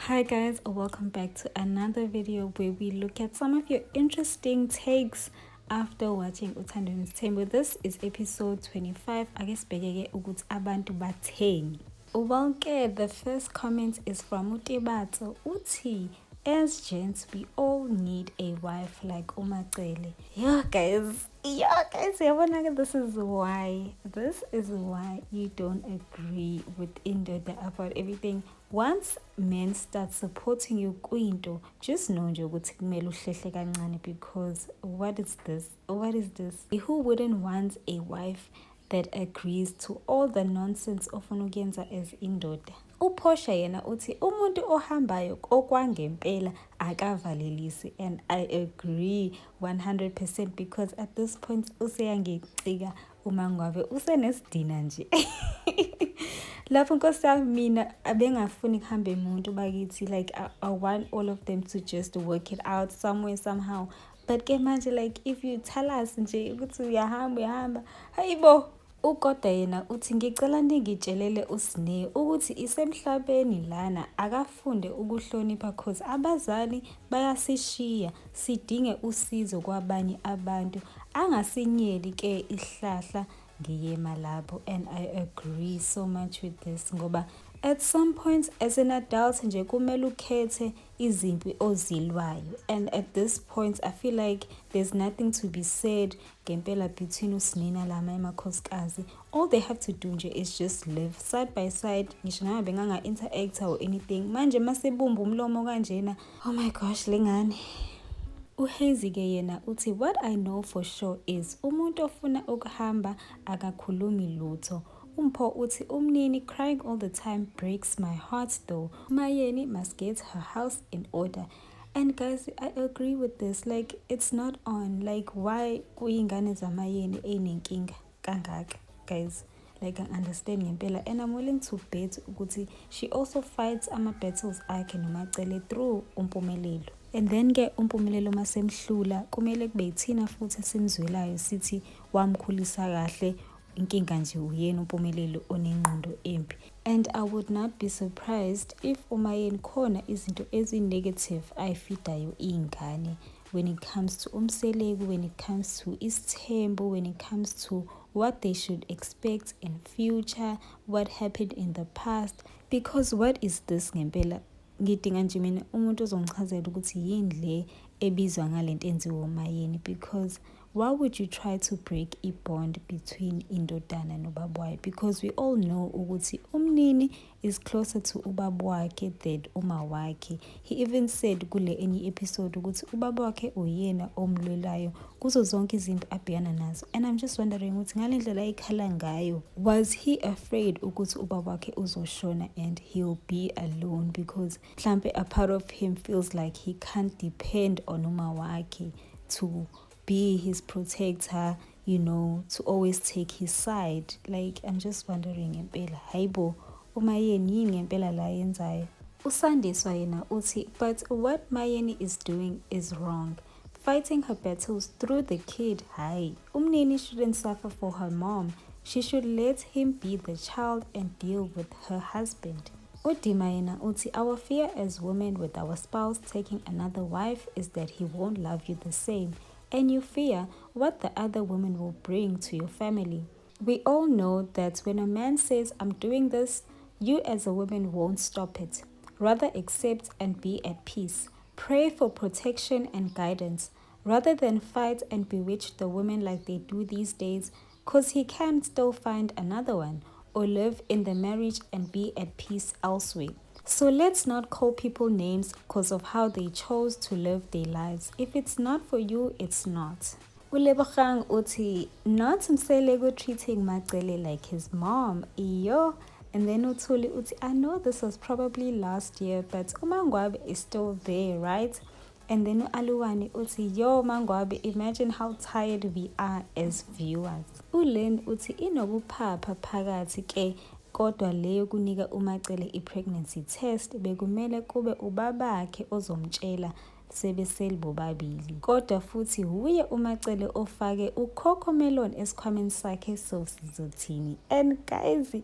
Hi guys, welcome back to another video where we look at some of your interesting takes after watching Uthando Nesithembu. This is episode 25. Ake sibheke ukuthi abantu batheni. Well, the first comment is from Utebatso. Uthi, as gents, we all need a wife like Umacele. Yeah, guys, this is why you don't agree with Indoda about everything. Once men start supporting you kwinto, just know nje ukuthi kumele uhlehle kancane, because what is this? Who wouldn't want a wife that agrees to all the nonsense ofuna ukuyenza as indoda? UPortia yena uthi umuntu ohambayo okwangempela akavalelisi, and I agree 100% because at this point useyangicika uma ngabe usenesidina nje. Lapho nkosi yami mina abengafuni kuhambe umuntu bakithi, like I want all of them to just work it out somewhere somehow. But ke manje, like, if you tell us nje ukuthi uyahamba hayibo. Ugoda yena uthi ngicela ningitshelele uSne ukuthi isemhlabeni lana akafunde ukuhlonipha cause abazali bayasishiya sidinge usizo kwabanye abantu, angasinyeli ke ihlahla ngiyema lapho. And I agree so much with this ngoba at some point as an adult nje kumele ukhethe izimpi ozilwayo, and at this point I feel like there's nothing to be said ngempela between uSnina lama emakhosikazi. All they have to do nje is just live side by side, ngisho noma benganga interact or anything. Manje masebumba umlomo kanjena, oh my gosh lengane. uHazy ke yena uthi what I know for sure is umuntu ofuna ukuhamba akakhulumi lutho. Umpho uthi umnini crying all the time breaks my heart though. Mayeni must get her house in order. And guys, I agree with this. Like, it's not on. Like, why kuyingane zamayeni enenkinga kangaka, guys? Like, I understand ngempela, and I'm willing to bet ukuthi she also fights ama battles akhe noMacele through uMpumelelo. And then ke uMpumelelo masemhlula kumele kube yithina futhi simzwelayo sithi wamkhulisa kahle, inkinga nje uyena uMpumelelo onengqondo empi. And I would not be surprised if umayeni khona izinto ezi-negative ayifidayo iy'ngane when it comes to uMseleki, when it comes to isithembu, when it comes to what they should expect in future, what happened in the past. Because what is this ngempela? Ngidinga nje mina umuntu ozongichazela ukuthi yini le ebizwa ngalento enziwa umayeni, because why would you try to break a bond between indodana nobabwayo? Because we all know ukuthi umnini is closer to ubaba wakhe than uma wakhe. He even said kule enye episode ukuthi ubaba wakhe uyena omlwelayo kuzo zonke izinto abhekana nazo. And I'm just wondering ukuthi ngale ndlela ayikhala ngayo, was he afraid ukuthi ubaba wakhe uzoshona and he'll be alone? Because mhlambe a part of him feels like he can't depend on uma wakhe to be his protector, you know, to always take his side. Like, I'm just wondering ngempela hayibo umayeni yini ngempela la yenzayo. Usandiswa yena uthi but what Mayeni is doing is wrong. Fighting her battles through the kid, hayi. Umnini shouldn't suffer for her mom. She should let him be the child and deal with her husband. Udima yena uthi our fear as women with our spouse taking another wife is that he won't love you the same, and you fear what the other woman will bring to your family. We all know that when a man says, I'm doing this, you as a woman won't stop it. Rather accept and be at peace. Pray for protection and guidance, rather than fight and bewitch the woman like they do these days, because he can still find another one, or live in the marriage and be at peace elsewhere. So let's not call people names because of how they chose to live their lives. If it's not for you, it's not. Ulebogang uthi not Mseleko treating Macele like his mom. Iyo. And then Uthuli uthi I know this was probably last year, but uMangwabe is still there, right? And then Aluwani uthi yo Mangwabe, imagine how tired we are as viewers. Ulen uthi inobuphapha phakathi ke, kodwa leyo kunika uMacele i-pregnancy test bekumele kube ubabakhe ozomtshela sebeseli bobabili. Kodwa futhi huye uMacele ofake uCocomelon esikhwameni sakhe, so sizothini. And guys,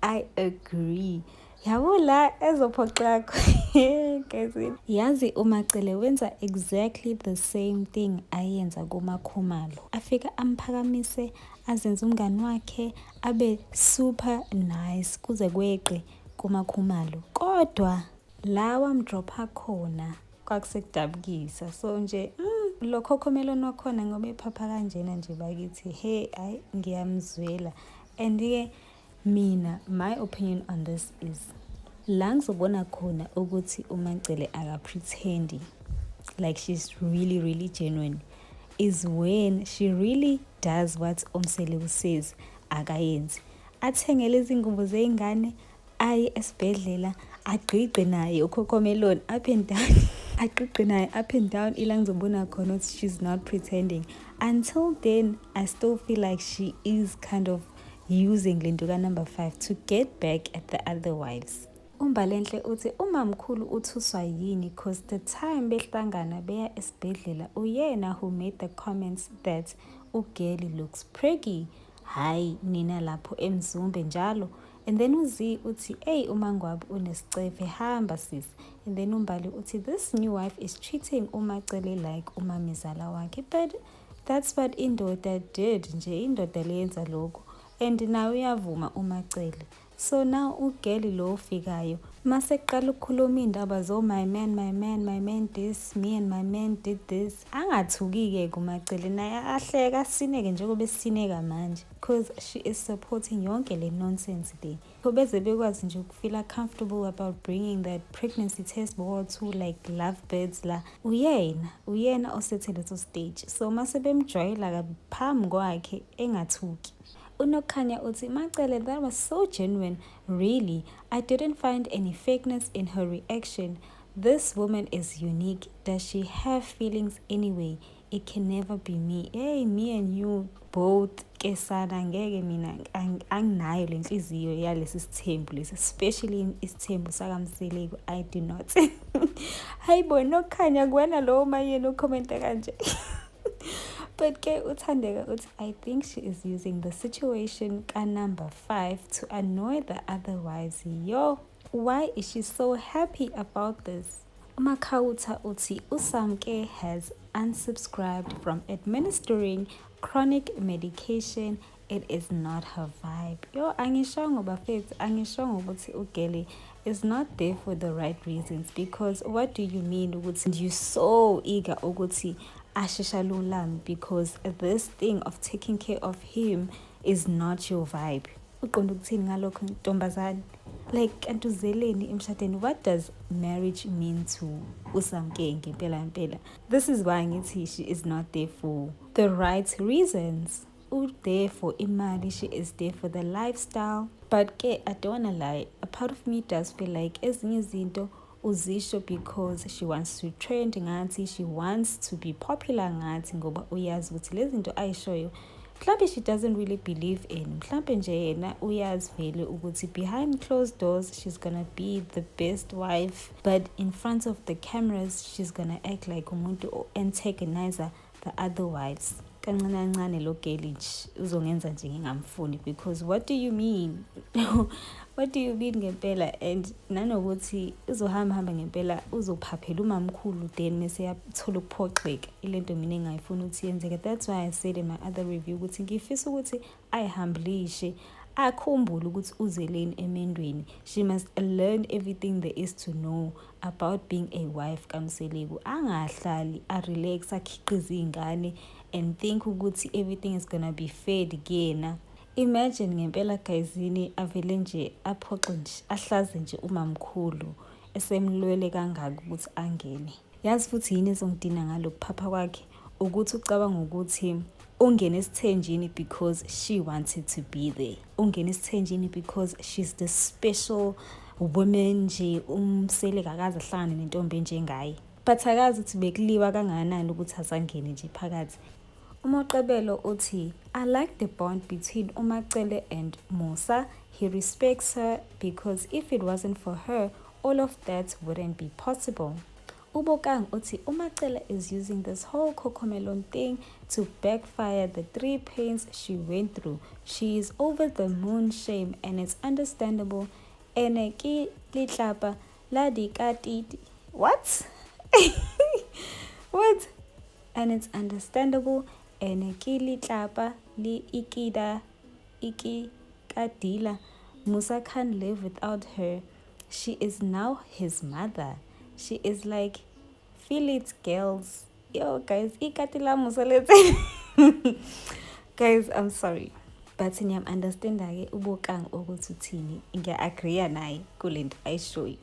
I agree. Yabo la ezophoxa yakho. Yazi uMacele wenza exactly the same thing ayenza kuMakhumalo. Afika amphakamise, azenze umngani wakhe, abe super nice kuze kweqe kuMakhumalo. Kodwa la wamdropha khona kwakusekudabukisa. So nje lo Cocomelon wakhona ngoba ephapha kanjena nje bakithi hayi ngiyamzwela. And mina my opinion on this is la ngizobona khona ukuthi uMacele aka-pretendi like she's really genuine is when she really does what uMseleku says akayenzi. Athenge lezi ngubo zey'ngane aye esibhedlela agqiqe naye uCocomelon up and down agqiqe naye up and down ila ngizobona khona ukuthi she's not pretending. Until then I still feel like she is kind of using lento ka-number 5 to get back at the other wives. Umbalenhle uthi umamkhulu uthuswa yini cause the time behlangana beya esibhedlela uyena who made the comments that uGerly looks preggy. Hayi nina lapho emzumbe njalo. And then uzi uthi hey uMangwabi unesicefe hamba sis. And then umbali uthi this new wife is treating uMacele like umamizala wakhe. But that's what indoda did nje, indoda leyenza lokho. And now uyavuma uMacele. So now uGerly lo ufikayo mase qala ukukhuluma indaba zo my man this, me and my man did this. Angathuki-ke kuMacele naye ahleka asineke njengoba esineka manje because she is supporting yonke le nonsense le. Beze bekwazi nje ukufeel comfortable about bringing that pregnancy test board to like lovebirds la. Uyena osethe leso stage. So mase bemjwayela kaphambi kwakhe engathuki. Unokhanya uthi Macele, that was so genuine. Really, I didn't find any fakeness in her reaction. This woman is unique. Does she have feelings anyway? It can never be me. Hey, me and you both kesana ngeke mina anginayo lenhliziyo yalesi sithembu lesi, especially isithembu sakaMseleku. I do not. Hayibo nokhanya kuwena lo mayena ukhomenta kanje. But ke uthandeka uthi I think she is using the situation ka-number 5 to annoy the other wives. Yo, why is she so happy about this? uMakhauta uthi uSamke has unsubscribed from administering chronic medication. It is not her vibe. Yo, angishongo bafethu, angishongo ukuthi uGerly is not there for the right reasons. Because what do you mean ukuthi you so eager ukuthi asheshalulame because this thing of taking care of him is not your vibe? Uqonda ukuthini ngalokho ntombazane? Like kantuzeleni emshadweni, what does marriage mean to uSamke ngempela? This is why ngithi she is not there for the right reasons. There for imali, she is there for the lifestyle. But ke I don't wanna lie, a part of me does feel like ezinye izinto uzisho because she wants to trend ngathi, she wants to be popular ngathi ngoba uyazi ukuthi lezi zinto ayishoyo mhlambe she doesn't really believe in. Mhlambe nje yena uyazi vele ukuthi behind closed doors she's gonna be the best wife, but in front of the cameras she's gonna act like umuntu antagonizer the other wives. Kancane lo Gerly nje uzongenza nje ngingamfuni because what do you mean? What do you mean ngempela? And nanokuthi uzohamba ngempela uzophaphela umamkhulu then mase yathola ukuphoxeka. Ilento mina engayifuni ukuthi yenzeke. That's why I said in my other review ukuthi ngifisa ukuthi ayihamblishe akhumbule ukuthi uzeleni emendweni. She must learn everything there is to know about being a wife kaMseleku. Angahlali relax akhiqiza izingane and think ukuthi everything is gonna be fair again. Imagine ngempela guyzini avele nje aphoxe nje ahlaze nje umamkhulu esemlwele kangaka ukuthi angene. Yazi futhi yini ezongidina ngalokuphapha kwakhe ukuthi ucabanga ukuthi ungene esithenjini because she wanted to be there. Ungene esithenjini because she's the special woman nje uMseleku akaze ahlangane nentombi njengaye. But akazi ukuthi bekuliwa kangakanani ukuthi asangene nje phakathi. uMoqebelo uthi I like the bond between uMacele and Musa. He respects her because if it wasn't for her, all of that wouldn't be possible. uBokang uthi uMacele is using this whole Cocomelon thing to backfire the 3 pains she went through. She is over the moon shame and it's understandable ene ki litlapa la dikatiti. What? What? And it's understandable. Ene ki litlapa li ikadila. Musa can't live without her. She is now his mother. She is like, feel it, girls. Yo, guys, ikatila Musa, let's guys, I'm sorry. But ngiyam understand-ke ubokang ukuthi uthini. Ngiya-agree naye kulento ayishoyo.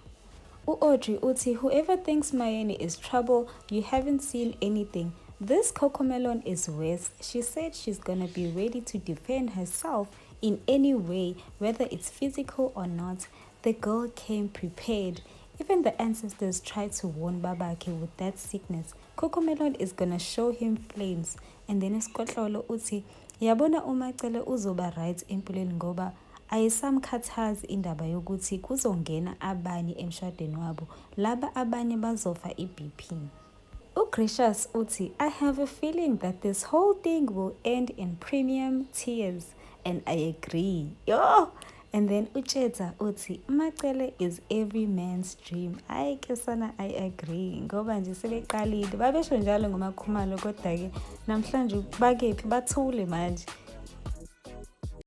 U-Audrey uthi, whoever thinks Mayeni is trouble, you haven't seen anything. This Cocomelon is worse. She said she's gonna be ready to defend herself in any way, whether it's physical or not. The girl came prepared. Even the ancestors tried to warn Babake with that sickness. Cocomelon is gonna show him flames. And then uSkotlolo uthi, yabona uMacele uzoba right empilweni ngoba ayisamkhathazi indaba yokuthi kuzongena abanye emshadweni wabo, laba abanye bazofa iBP. Gracious uthi, I have a feeling that this whole thing will end in premium tears, and I agree. Yo! And then Ucheta uthi, Macele is every man's dream. Ay kesana, I agree. Ngoba nje sebeqalile babesho njalo ngomakhumalo kodwa ke namhlanje bakephi bathule manje.